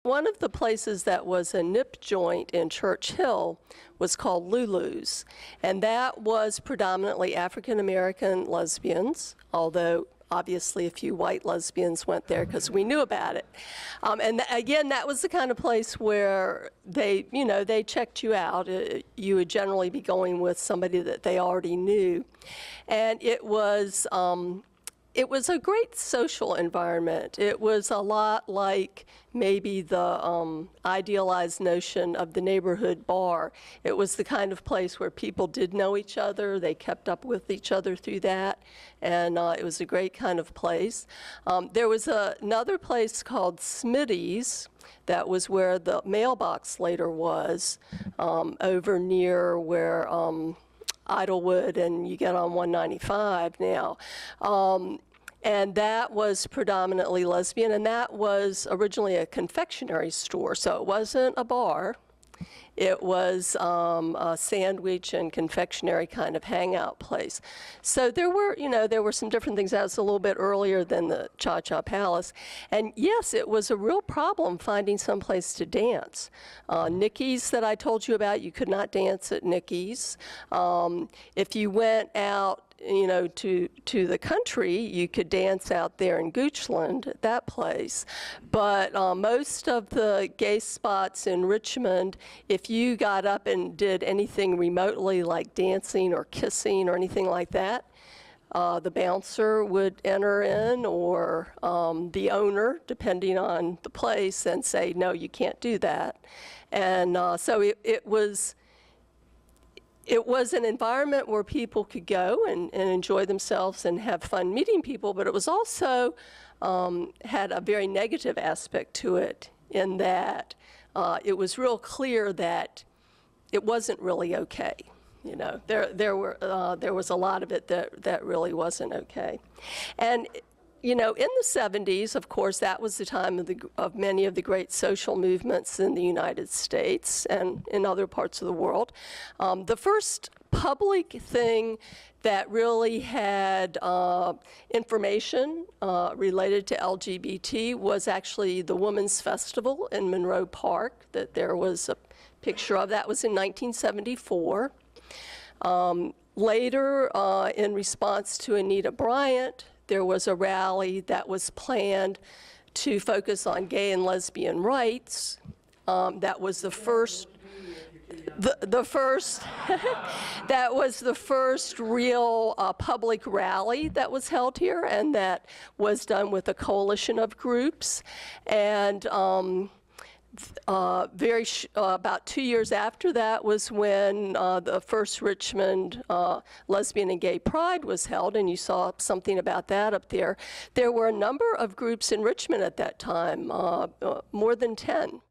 One of the places that was a nip joint in Church Hill was called Lulu's, and that was predominantly African-American lesbians, although obviously a few white lesbians went there because we knew about it. Again, that was the kind of place where they, they checked you out. You would generally be going with somebody that they already knew. And it was a great social environment. It was a lot like maybe the idealized notion of the neighborhood bar. It was the kind of place where people did know each other. They kept up with each other through that, and it was a great kind of place. There was another place called Smitty's. That was where the mailbox later was, over near where Idlewood and you get on 195 now. And that was predominantly lesbian, and that was originally a confectionery store, so it wasn't a bar. It was a sandwich and confectionery kind of hangout place. So there were some different things. That was a little bit earlier than the Cha-Cha Palace. And yes, it was a real problem finding some place to dance. Nikki's that I told you about, you could not dance at Nikki's. If you went out to the country, you could dance out there in Goochland at that place. But most of the gay spots in Richmond, if you got up and did anything remotely like dancing or kissing or anything like that, the bouncer would enter in, or the owner, depending on the place, and say, no, you can't do that. And so it was an environment where people could go and enjoy themselves and have fun meeting people, but it was also had a very negative aspect to it, in that it was real clear that it wasn't really okay. There was a lot of it that really wasn't okay. And in the 70s, of course, that was the time of many of the great social movements in the United States and in other parts of the world. The first public thing that really had information related to LGBT was actually the Women's Festival in Monroe Park, that there was a picture of. That was in 1974. Later, in response to Anita Bryant, there was a rally that was planned to focus on gay and lesbian rights. That was the first, that was the first real public rally that was held here, and that was done with a coalition of groups. And about 2 years after that was when the first Richmond Lesbian and Gay Pride was held, and you saw something about that up there. There were a number of groups in Richmond at that time, more than 10.